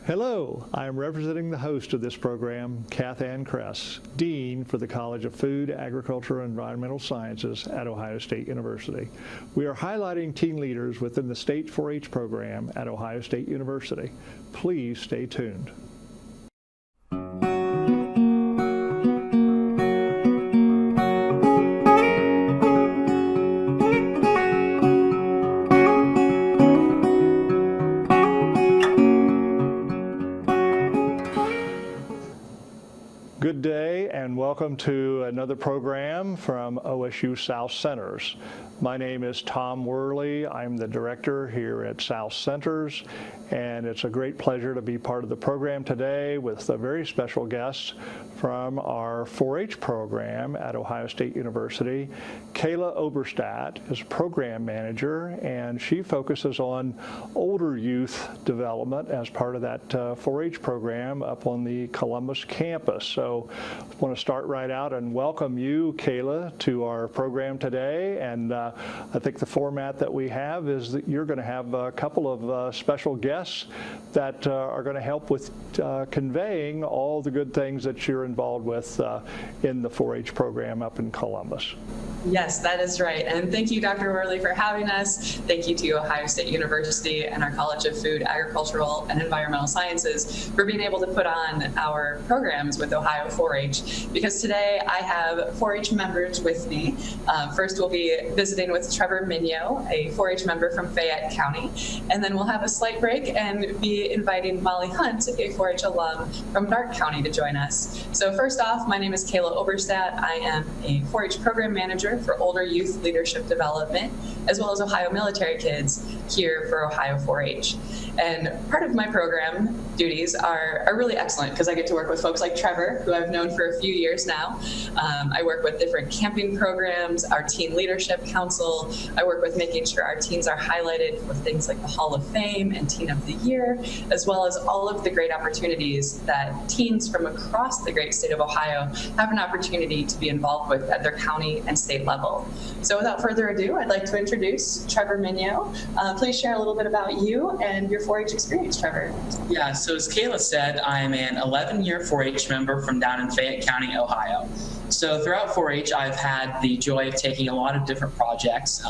Hello, I am representing the host of this program, Cathann Kress, Dean for the College of Food, Agriculture, and Environmental Sciences at Ohio State University. We are highlighting teen leaders within the state 4-H program at Ohio State University. Please stay tuned. Good day and welcome to another program from OSU South Centers. My name is Tom Worley. I'm the director here at South Centers, and it's a great pleasure to be part of the program today with a very special guest from our 4-H program at Ohio State University. Kayla Oberstadt is program manager, and she focuses on older youth development as part of that 4-H program up on the Columbus campus. So I want to start right out and welcome you, Kayla, to our program today. And I think the format that we have is that you're going to have a couple of special guests that are going to help with conveying all the good things that you're involved with in the 4-H program up in Columbus. Yes, that is right. And thank you, Dr. Worley, for having us. Thank you to Ohio State University and our College of Food, Agricultural, and Environmental Sciences for being able to put on our programs with Ohio 4-H, because today I have 4-H members with me. First, we'll be visiting with Trevor Minyo, a 4-H member from Fayette County, and then we'll have a slight break and be inviting Molly Hunt, a 4-H alum from Darke County, to join us. So first off, my name is Kayla Oberstadt. I am a 4-H program manager for older youth leadership development, as well as Ohio military kids here for Ohio 4-H. And part of my program duties are really excellent because I get to work with folks like Trevor, who I've known for a few years now. I work with different camping programs, our Teen Leadership Council. I work with making sure our teens are highlighted for things like the Hall of Fame and Teen of the Year, as well as all of the great opportunities that teens from across the great state of Ohio have an opportunity to be involved with at their county and state level. So without further ado, I'd like to introduce Trevor Minyo. Please share a little bit about you and your 4-H experience, Trevor. Yeah, so as Kayla said, I'm an 11-year 4-H member from down in Fayette County, Ohio. So throughout 4-H, I've had the joy of taking a lot of different projects.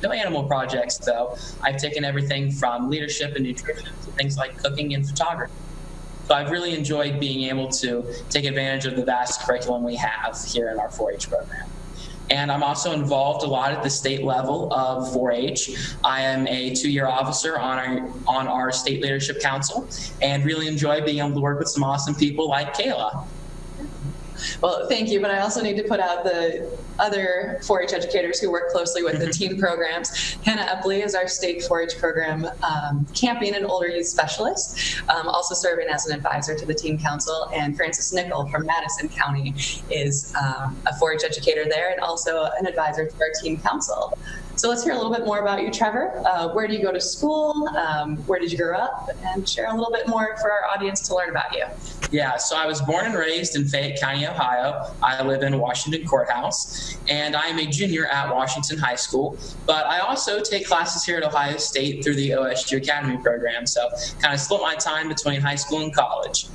No animal projects, though. I've taken everything from leadership and nutrition to things like cooking and photography. So I've really enjoyed being able to take advantage of the vast curriculum we have here in our 4-H program. And I'm also involved a lot at the state level of 4-H. I am a 2-year officer on our State Leadership Council and really enjoy being able to work with some awesome people like Kayla. Well, thank you, but I also need to put out the other 4-H educators who work closely with the teen programs. Hannah Epley is our state 4-H program camping and older youth specialist, also serving as an advisor to the Teen Council, and Francis Nickel from Madison County is a 4-H educator there and also an advisor to our Teen Council. So let's hear a little bit more about you, Trevor. Where do you go to school? Where did you grow up? And share a little bit more for our audience to learn about you. Yeah, so I was born and raised in Fayette County, Ohio. I live in Washington Courthouse, and I am a junior at Washington High School. But I also take classes here at Ohio State through the OSU Academy program, so kind of split my time between high school and college.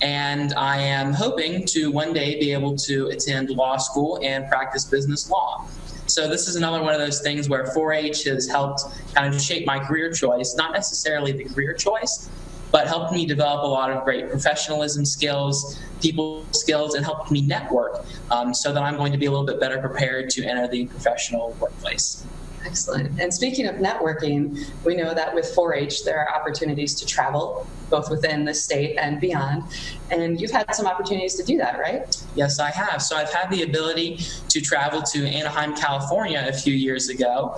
And I am hoping to one day be able to attend law school and practice business law. So this is another one of those things where 4-H has helped kind of shape my career choice, not necessarily the career choice, but helped me develop a lot of great professionalism skills, people skills, and helped me network so that I'm going to be a little bit better prepared to enter the professional workplace. Excellent. And speaking of networking, we know that with 4-H, there are opportunities to travel, both within the state and beyond. And you've had some opportunities to do that, right? Yes, I have. So I've had the ability to travel to Anaheim, California a few years ago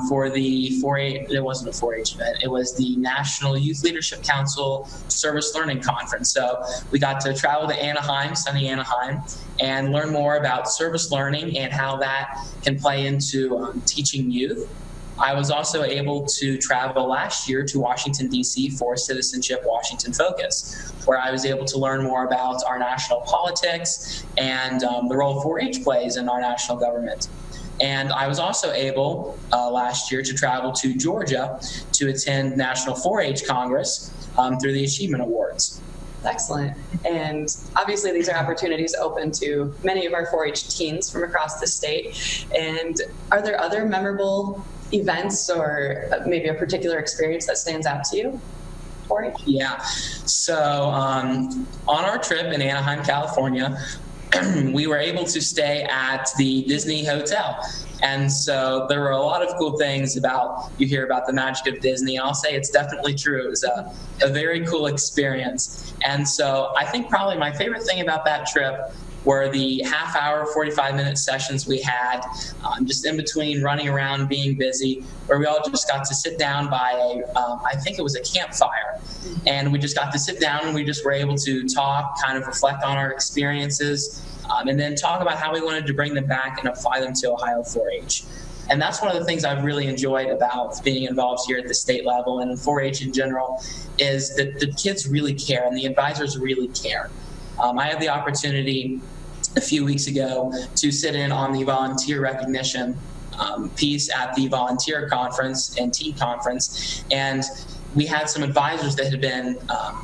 for the 4-H, it wasn't a 4-H event, it was the National Youth Leadership Council Service Learning Conference. So we got to travel to Anaheim, sunny Anaheim, and learn more about service learning and how that can play into teaching youth. I was also able to travel last year to Washington, D.C. for Citizenship Washington Focus, where I was able to learn more about our national politics and the role 4-H plays in our national government. And I was also able last year to travel to Georgia to attend National 4-H Congress, through the Achievement Awards. Excellent. And obviously these are opportunities open to many of our 4-H teens from across the state. And are there other memorable events or maybe a particular experience that stands out to you? 4-H? Yeah. So on our trip in Anaheim, California, we were able to stay at the Disney Hotel. And so there were a lot of cool things you hear about the magic of Disney. I'll say it's definitely true. It was a very cool experience. And so I think probably my favorite thing about that trip were the half-hour, 45-minute sessions we had, just in between running around, being busy, where we all just got to sit down by I think it was a campfire. And we just got to sit down and we just were able to talk, kind of reflect on our experiences, and then talk about how we wanted to bring them back and apply them to Ohio 4-H. And that's one of the things I've really enjoyed about being involved here at the state level and in 4-H in general, is that the kids really care and the advisors really care. I had the opportunity a few weeks ago to sit in on the volunteer recognition piece at the volunteer conference and teen conference, and we had some advisors that had been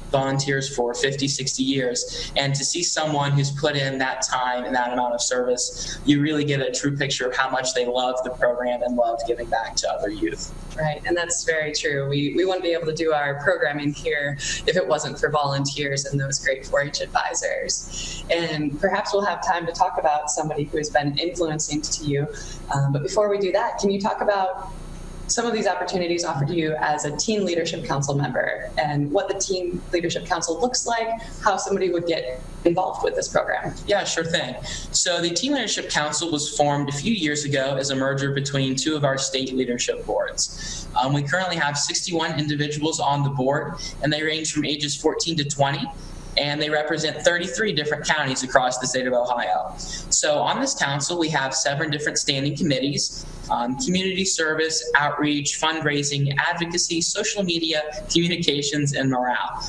volunteers for 50, 60 years, and to see someone who's put in that time and that amount of service, you really get a true picture of how much they love the program and love giving back to other youth. Right, and that's very true. We wouldn't be able to do our programming here if it wasn't for volunteers and those great 4-H advisors. And perhaps we'll have time to talk about somebody who has been influencing to you. But before we do that, can you talk about some of these opportunities offered to you as a Teen Leadership Council member and what the Teen Leadership Council looks like, how somebody would get involved with this program? Yeah, sure thing. So the Teen Leadership Council was formed a few years ago as a merger between two of our state leadership boards. We currently have 61 individuals on the board, and they range from ages 14 to 20. And they represent 33 different counties across the state of Ohio. So on this council, we have 7 different standing committees: community service, outreach, fundraising, advocacy, social media, communications, and morale.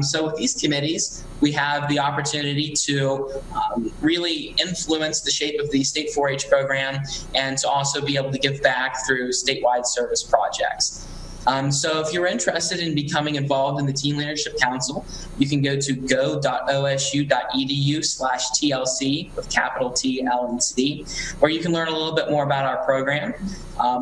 So with these committees, we have the opportunity to really influence the shape of the state 4-H program and to also be able to give back through statewide service projects. So if you're interested in becoming involved in the Teen Leadership Council, you can go to go.osu.edu/TLC with capital T, L, and C, where you can learn a little bit more about our program.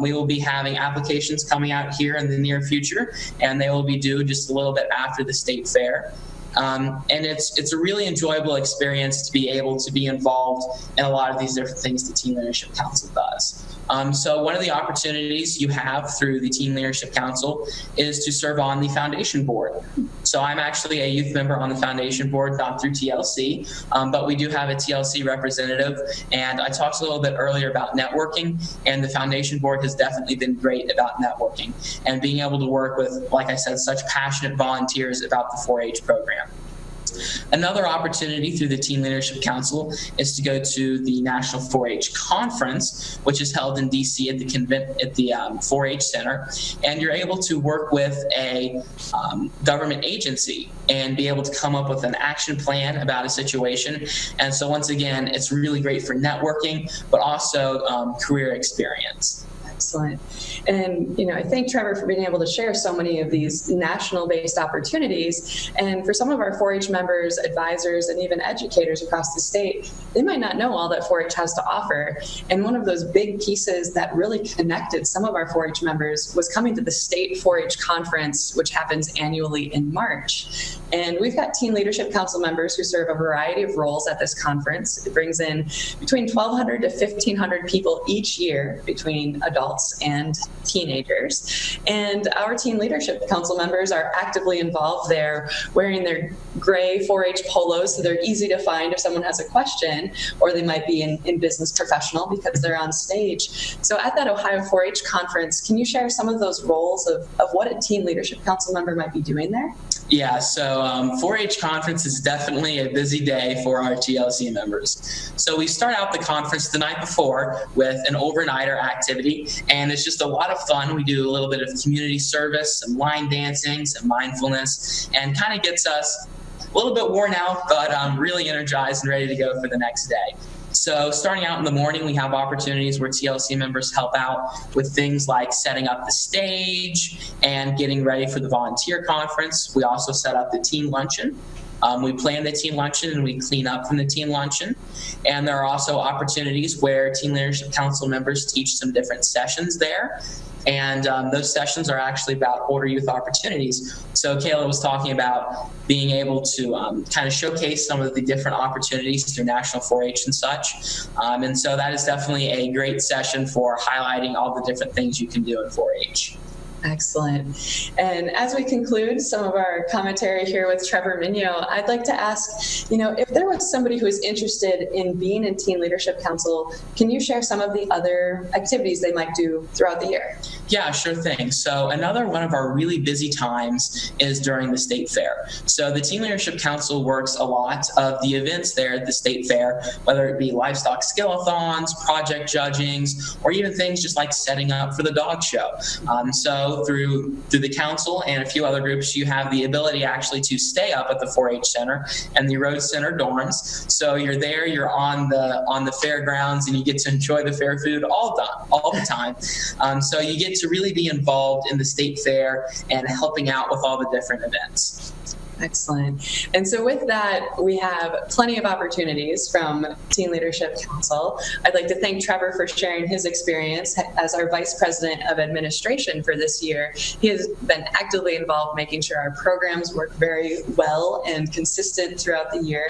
We will be having applications coming out here in the near future, and they will be due just a little bit after the state fair. And it's a really enjoyable experience to be able to be involved in a lot of these different things the Teen Leadership Council does. So one of the opportunities you have through the Teen Leadership Council is to serve on the foundation board. So I'm actually a youth member on the foundation board, not through TLC, but we do have a TLC representative. And I talked a little bit earlier about networking, and the foundation board has definitely been great about networking and being able to work with, like I said, such passionate volunteers about the 4-H program. Another opportunity through the Teen Leadership Council is to go to the National 4-H Conference, which is held in DC at the 4-H Center, and you're able to work with a government agency and be able to come up with an action plan about a situation. And so once again, it's really great for networking, but also career experience. Excellent. And, I thank Trevor for being able to share so many of these national-based opportunities. And for some of our 4-H members, advisors, and even educators across the state, they might not know all that 4-H has to offer. And one of those big pieces that really connected some of our 4-H members was coming to the state 4-H conference, which happens annually in March. And we've got Teen Leadership Council members who serve a variety of roles at this conference. It brings in between 1,200 to 1,500 people each year between adults and teenagers. And our Teen Leadership Council members are actively involved there, wearing their gray 4-H polos, so they're easy to find if someone has a question, or they might be in business professional because they're on stage. So at that Ohio 4-H conference, can you share some of those roles of what a Teen Leadership Council member might be doing there? Yeah, so 4-H conference is definitely a busy day for our TLC members. So we start out the conference the night before with an overnighter activity, and it's just a lot of fun. We do a little bit of community service, some line dancing, some mindfulness, and kind of gets us a little bit worn out, but really energized and ready to go for the next day. So starting out in the morning, we have opportunities where TLC members help out with things like setting up the stage and getting ready for the volunteer conference. We also set up the team luncheon. We plan the team luncheon and we clean up from the team luncheon. And there are also opportunities where Teen Leadership Council members teach some different sessions there. And those sessions are actually about older youth opportunities. So Kayla was talking about being able to kind of showcase some of the different opportunities through National 4-H and such. And so that is definitely a great session for highlighting all the different things you can do in 4-H. Excellent. And as we conclude some of our commentary here with Trevor Minyo, I'd like to ask, if there was somebody who is interested in being in Teen Leadership Council, can you share some of the other activities they might do throughout the year? Yeah, sure thing. So another one of our really busy times is during the State Fair. So the Teen Leadership Council works a lot of the events there at the State Fair, whether it be livestock skill-a-thons, project judgings, or even things just like setting up for the dog show. So through the council and a few other groups, you have the ability actually to stay up at the 4-H Center and the Road Center dorms. So you're there, you're on the fairgrounds, and you get to enjoy the fair food all the time. So you get to really be involved in the state fair and helping out with all the different events. Excellent. And so with that, we have plenty of opportunities from Teen Leadership Council. I'd like to thank Trevor for sharing his experience as our Vice President of Administration for this year. He has been actively involved making sure our programs work very well and consistent throughout the year.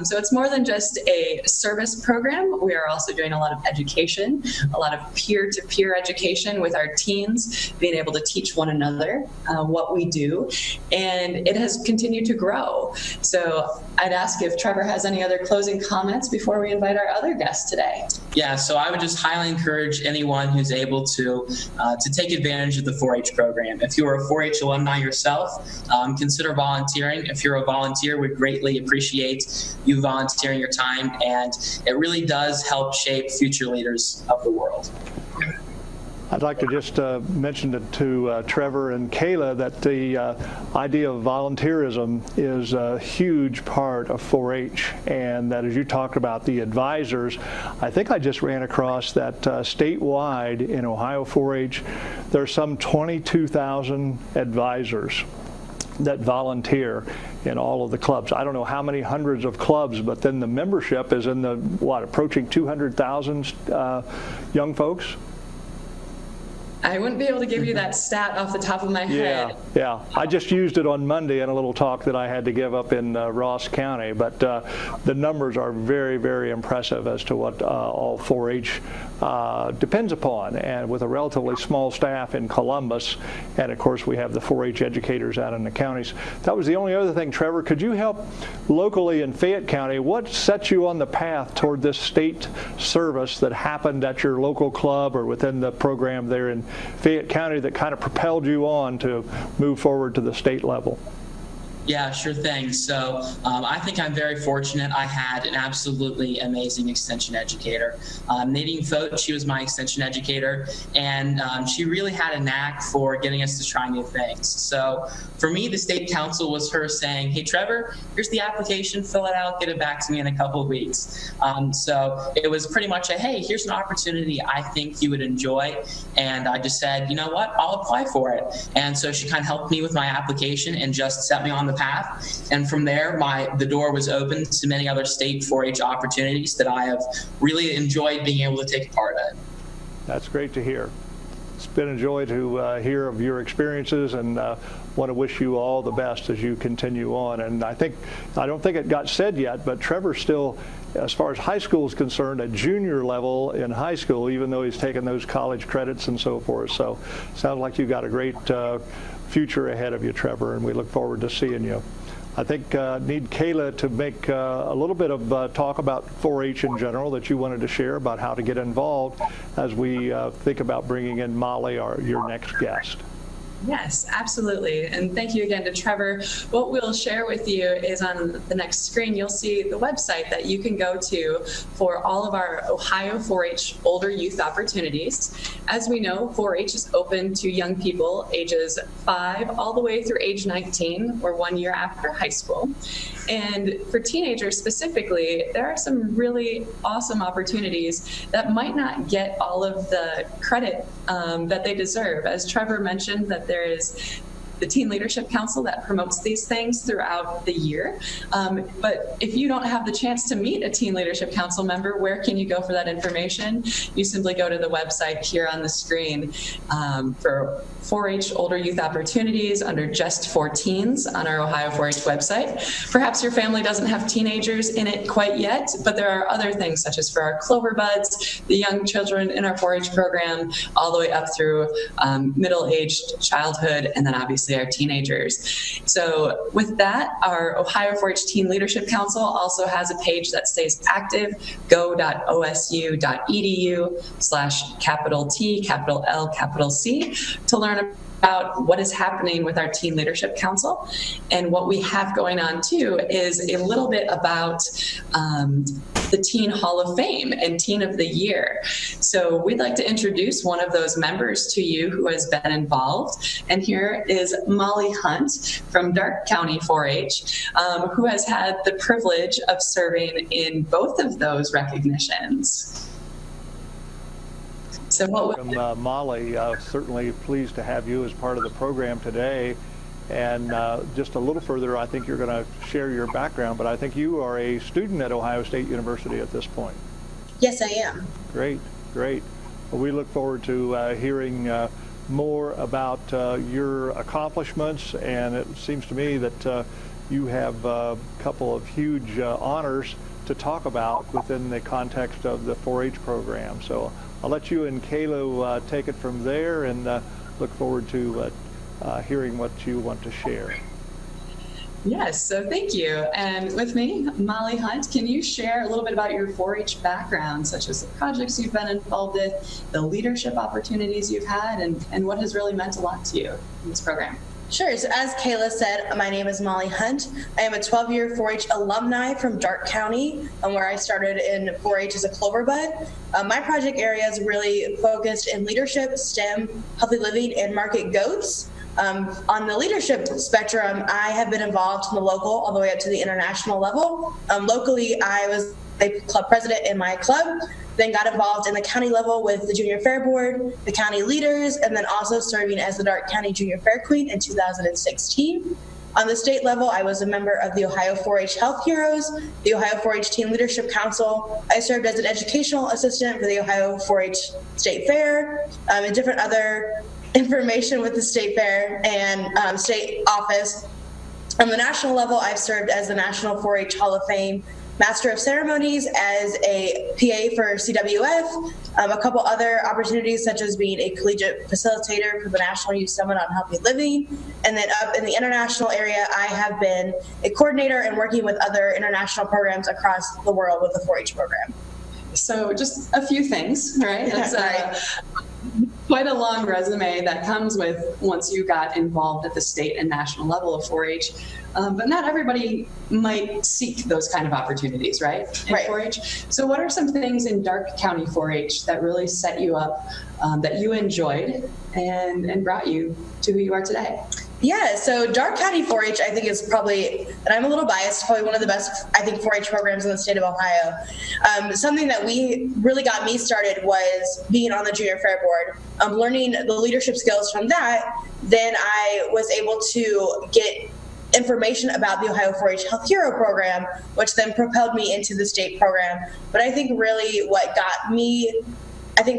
So it's more than just a service program. We are also doing a lot of education, a lot of peer-to-peer education with our teens, being able to teach one another what we do. And it has continue to grow. So I'd ask if Trevor has any other closing comments before we invite our other guests today. Yeah, so I would just highly encourage anyone who's able to take advantage of the 4-H program. If you're a 4-H alumni yourself, consider volunteering. If you're a volunteer, we greatly appreciate you volunteering your time, and it really does help shape future leaders of the world. I'd like to just mention to Trevor and Kayla that the idea of volunteerism is a huge part of 4-H, and that as you talked about the advisors, I think I just ran across that statewide in Ohio 4-H, there's some 22,000 advisors that volunteer in all of the clubs. I don't know how many hundreds of clubs, but then the membership is in the, approaching 200,000 young folks? I wouldn't be able to give you that stat off the top of my head. Yeah. I just used it on Monday in a little talk that I had to give up in Ross County, but the numbers are very, very impressive as to what all 4-H depends upon, and with a relatively small staff in Columbus, and of course we have the 4-H educators out in the counties. That was the only other thing. Trevor, could you help locally in Fayette County? What set you on the path toward this state service that happened at your local club or within the program there in Fayette County that kind of propelled you on to move forward to the state level? Yeah, sure thing. So I think I'm very fortunate. I had an absolutely amazing extension educator. Nadine Fote, she was my extension educator, and she really had a knack for getting us to try new things. So for me, the state council was her saying, hey, Trevor, here's the application, fill it out, get it back to me in a couple of weeks. So it was pretty much a, hey, here's an opportunity I think you would enjoy. And I just said, you know what, I'll apply for it. And so she kind of helped me with my application and just set me on the path. And from there, the door was open to many other state 4-H opportunities that I have really enjoyed being able to take part in. That's great to hear. It's been a joy to hear of your experiences, and want to wish you all the best as you continue on. And I don't think it got said yet, but Trevor's still, as far as high school is concerned, at junior level in high school, even though he's taken those college credits and so forth. So sounds like you've got a great future ahead of you, Trevor, and we look forward to seeing you. I think need Kayla to make a little bit of talk about 4-H in general that you wanted to share about how to get involved as we think about bringing in Molly, your next guest. Yes, absolutely. And thank you again to Trevor. What we'll share with you is on the next screen, you'll see the website that you can go to for all of our Ohio 4-H older youth opportunities. As we know, 4-H is open to young people ages 5 all the way through age 19 or 1 year after high school. And for teenagers specifically, there are some really awesome opportunities that might not get all of the credit that they deserve. As Trevor mentioned, that there is the Teen Leadership Council that promotes these things throughout the year. But if you don't have the chance to meet a Teen Leadership Council member, where can you go for that information? You simply go to the website here on the screen for 4-H older youth opportunities under Just for Teens on our Ohio 4-H website. Perhaps your family doesn't have teenagers in it quite yet, but there are other things such as for our Clover Buds, the young children in our 4-H program, all the way up through middle-aged childhood, and then obviously our teenagers. So with that, our Ohio 4-H Teen Leadership Council also has a page that stays active, go.osu.edu/T, to learn about what is happening with our Teen Leadership Council. And what we have going on too is a little bit about the Teen Hall of Fame and Teen of the Year. So we'd like to introduce one of those members to you who has been involved. And here is Molly Hunt from Darke County 4-H, who has had the privilege of serving in both of those recognitions. So welcome, Molly. Certainly pleased to have you as part of the program today. And just a little further, I think you're going to share your background, but I think you are a student at Ohio State University at this point. Yes, I am. Great, great. Well, we look forward to hearing more about your accomplishments, and it seems to me that you have a couple of huge honors to talk about within the context of the 4-H program. So I'll let you and Kayla take it from there, and look forward to hearing what you want to share. Yes, so thank you. And with me, Molly Hunt, can you share a little bit about your 4-H background, such as the projects you've been involved with, the leadership opportunities you've had, and what has really meant a lot to you in this program? Sure. So as Kayla said, my name is Molly Hunt. I am a 12-year 4-H alumni from Darke County, where I started in 4-H as a Clover Bud. My project area is really focused in leadership, STEM, healthy living, and market goats. On the leadership spectrum, I have been involved from the local all the way up to the international level. Locally, I was a club president in my club, then got involved in the county level with the Junior Fair Board, the county leaders, and then also serving as the Darke County Junior Fair Queen in 2016. On the state level, I was a member of the Ohio 4-H Health Heroes, the Ohio 4-H Teen Leadership Council. I served as an educational assistant for the Ohio 4-H State Fair, and different other information with the State Fair and state office. On the national level, I've served as the National 4-H Hall of Fame Master of Ceremonies, as a PA for CWF, a couple other opportunities such as being a collegiate facilitator for the National Youth Summit on Healthy Living. And then up in the international area, I have been a coordinator and working with other international programs across the world with the 4-H program. So just a few things, right? That's quite a long resume that comes with once you got involved at the state and national level of 4-H. But not everybody might seek those kind of opportunities, right? In 4-H. So what are some things in Darke County 4-H that really set you up, that you enjoyed and brought you to who you are today? Yeah, so Darke County 4-H, I think, is probably, and I'm a little biased, probably one of the best, I think, 4-H programs in the state of Ohio. Something that really got me started was being on the Junior Fair Board, learning the leadership skills from that. Then I was able to get information about the Ohio 4-H Health Hero program, which then propelled me into the state program. But I think really what got me,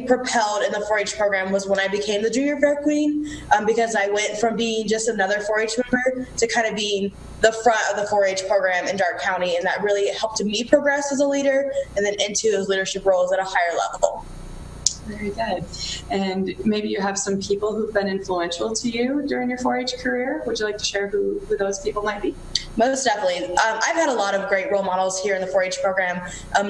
propelled in the 4-H program was when I became the Junior Fair Queen, because I went from being just another 4-H member to kind of being the front of the 4-H program in Darke County, and that really helped me progress as a leader and then into those leadership roles at a higher level. Very good. And maybe you have some people who've been influential to you during your 4-H career. Would you like to share who those people might be? Most definitely. I've had a lot of great role models here in the 4-H program.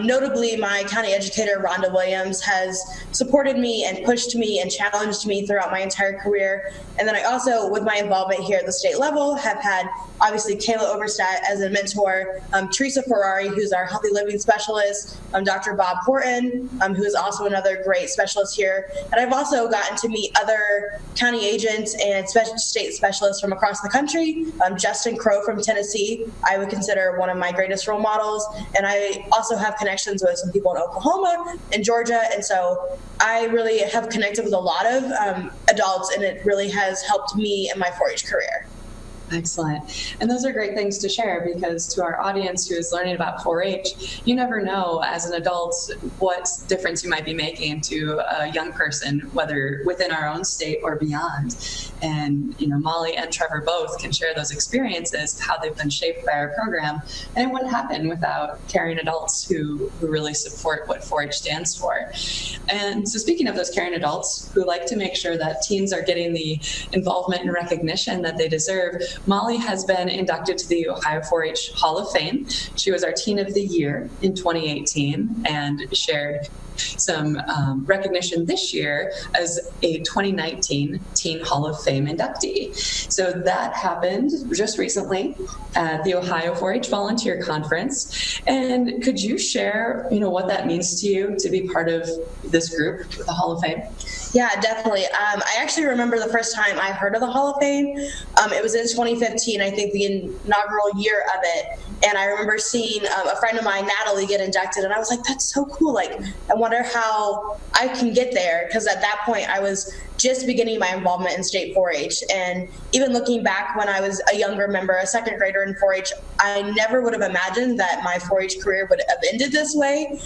Notably, my county educator, Rhonda Williams, has supported me and pushed me and challenged me throughout my entire career. And then I also, with my involvement here at the state level, have had obviously Kayla Oberstadt as a mentor, Teresa Ferrari, who's our healthy living specialist, Dr. Bob Horton, who is also another great specialist here. And I've also gotten to meet other county agents and state specialists from across the country. Justin Crow from Tennessee, I would consider one of my greatest role models. And I also have connections with some people in Oklahoma and Georgia. And so I really have connected with a lot of adults, and it really has helped me in my 4-H career. Excellent. And those are great things to share, because to our audience who is learning about 4-H, you never know as an adult what difference you might be making to a young person, whether within our own state or beyond. And, Molly and Trevor both can share those experiences, how they've been shaped by our program, and it wouldn't happen without caring adults who really support what 4-H stands for. And so speaking of those caring adults who like to make sure that teens are getting the involvement and recognition that they deserve, Molly has been inducted to the Ohio 4-H Hall of Fame. She was our Teen of the Year in 2018 and shared some recognition this year as a 2019 Teen Hall of Fame inductee. So that happened just recently at the Ohio 4-H Volunteer Conference. And could you share, what that means to you to be part of this group, the Hall of Fame? Yeah, definitely. I actually remember the first time I heard of the Hall of Fame. It was in 2015, I think the inaugural year of it. And I remember seeing a friend of mine, Natalie, get inducted. And I was like, that's so cool. Like, I wonder how I can get there. Because at that point, I was just beginning my involvement in state 4-H. And even looking back when I was a younger member, a second grader in 4-H, I never would have imagined that my 4-H career would have ended this way.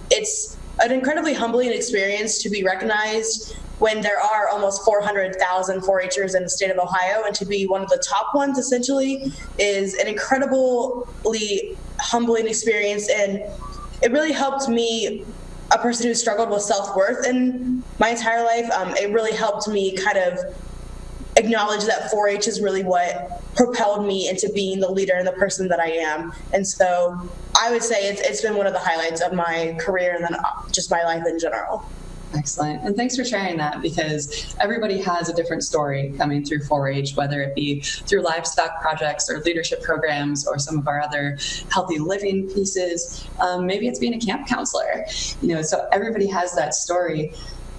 It's an incredibly humbling experience to be recognized when there are almost 400,000 4-Hers in the state of Ohio, and to be one of the top ones essentially is an incredibly humbling experience. And it really helped me, a person who struggled with self-worth in my entire life, it really helped me kind of acknowledge that 4-H is really what propelled me into being the leader and the person that I am. And so I would say it's been one of the highlights of my career and then just my life in general. Excellent. And thanks for sharing that, because everybody has a different story coming through 4-H, whether it be through livestock projects or leadership programs or some of our other healthy living pieces. Maybe it's being a camp counselor, so everybody has that story.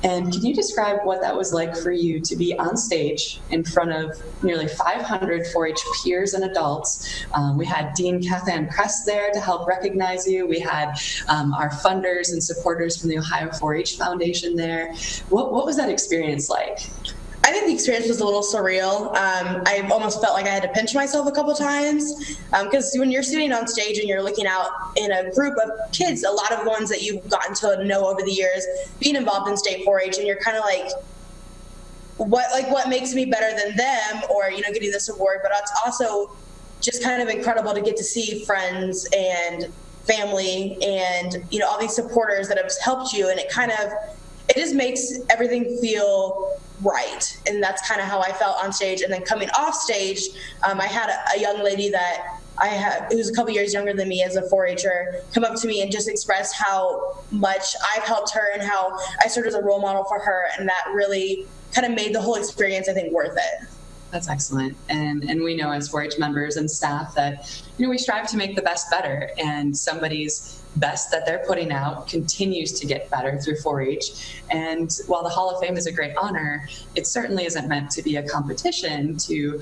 And can you describe what that was like for you to be on stage in front of nearly 500 4-H peers and adults? We had Dean Cathann Kress there to help recognize you. We had our funders and supporters from the Ohio 4-H Foundation there. What was that experience like? I think the experience was a little surreal. I almost felt like I had to pinch myself a couple times, because when you're sitting on stage and you're looking out in a group of kids, a lot of ones that you've gotten to know over the years, being involved in state 4-H, and you're kind of like, what makes me better than them, or getting this award. But it's also just kind of incredible to get to see friends and family and all these supporters that have helped you, and it just makes everything feel right. And that's kind of how I felt on stage. And then coming off stage, I had a young lady that who was a couple years younger than me as a 4-Her, come up to me and just express how much I've helped her and how I served as a role model for her. And that really kind of made the whole experience, I think, worth it. That's excellent. And we know as 4-H members and staff that, we strive to make the best better, and somebody's best that they're putting out continues to get better through 4-H. And while the Hall of Fame is a great honor, it certainly isn't meant to be a competition to,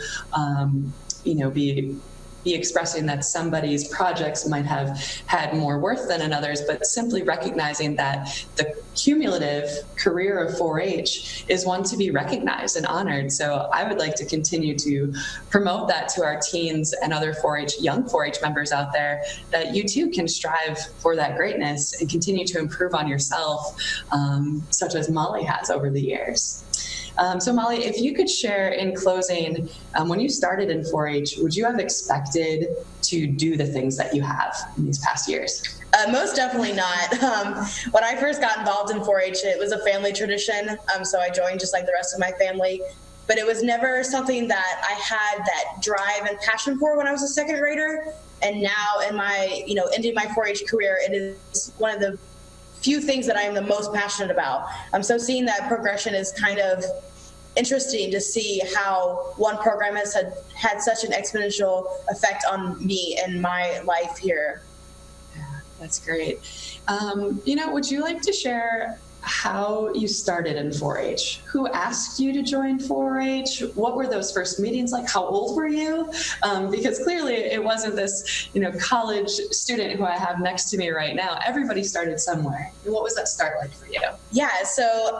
be expressing that somebody's projects might have had more worth than another's, but simply recognizing that the cumulative career of 4-H is one to be recognized and honored. So I would like to continue to promote that to our teens and other young 4-H members out there, that you too can strive for that greatness and continue to improve on yourself, such as Molly has over the years. So Molly, if you could share in closing, when you started in 4-H, would you have expected to do the things that you have in these past years? Most definitely not. When I first got involved in 4-H, it was a family tradition, so I joined just like the rest of my family. But it was never something that I had that drive and passion for when I was a second grader. And now in my, ending my 4-H career, it is one of the few things that I am the most passionate about. So seeing that progression is kind of interesting to see how one program has had such an exponential effect on me and my life here. Yeah, that's great. Would you like to share how you started in 4-H? Who asked you to join 4-H? What were those first meetings like? How old were you? Because clearly it wasn't this, college student who I have next to me right now. Everybody started somewhere. What was that start like for you? Yeah, so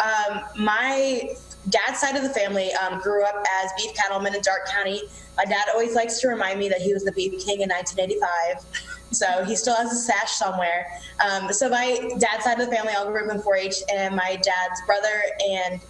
my dad's side of the family grew up as beef cattlemen in Darke County. My dad always likes to remind me that he was the beef king in 1985. So he still has a sash somewhere. So my dad's side of the family all grew up in 4-H, and my dad's brother and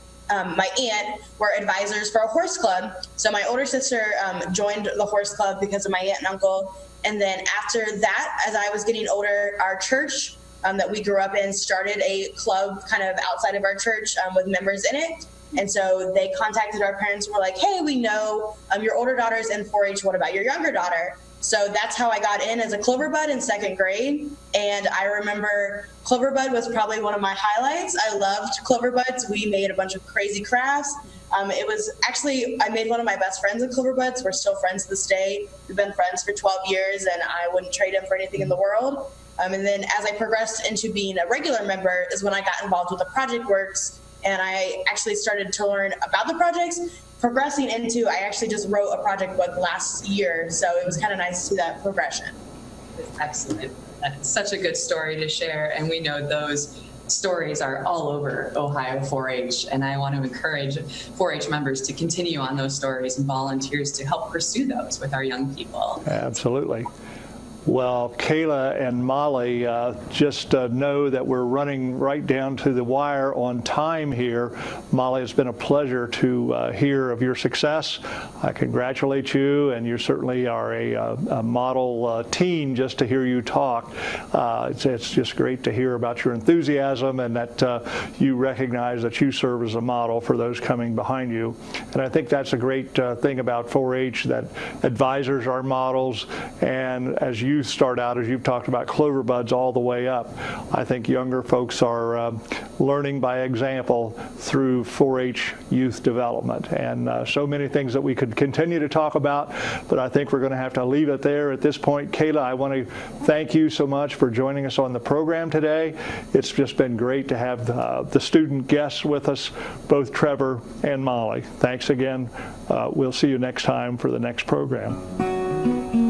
my aunt were advisors for a horse club. So my older sister joined the horse club because of my aunt and uncle. And then after that, as I was getting older, our church that we grew up in started a club kind of outside of our church with members in it. And so they contacted our parents and were like, hey, we know your older daughter's in 4-H. What about your younger daughter? So that's how I got in as a Clover Bud in second grade. And I remember Clover Bud was probably one of my highlights. I loved Clover Buds. We made a bunch of crazy crafts. It was actually, I made one of my best friends in Clover Buds. We're still friends to this day. We've been friends for 12 years, and I wouldn't trade him for anything in the world. And then as I progressed into being a regular member is when I got involved with the Project Works. And I actually started to learn about the projects. Progressing into, I actually just wrote a project book last year. So it was kind of nice to see that progression. Excellent. That's such a good story to share. And we know those stories are all over Ohio 4-H. And I want to encourage 4-H members to continue on those stories and volunteers to help pursue those with our young people. Absolutely. Well, Kayla and Molly, just know that we're running right down to the wire on time here. Molly, it's been a pleasure to hear of your success. I congratulate you, and you certainly are a model teen just to hear you talk. It's just great to hear about your enthusiasm and that you recognize that you serve as a model for those coming behind you. And I think that's a great thing about 4-H, that advisors are models, and as you start out, as you've talked about Clover Buds all the way up, I think younger folks are learning by example through 4-H youth development. And so many things that we could continue to talk about, but I think we're going to have to leave it there at this point. Kayla, I want to thank you so much for joining us on the program today. It's just been great to have the student guests with us, both Trevor and Molly. Thanks again. We'll see you next time for the next program.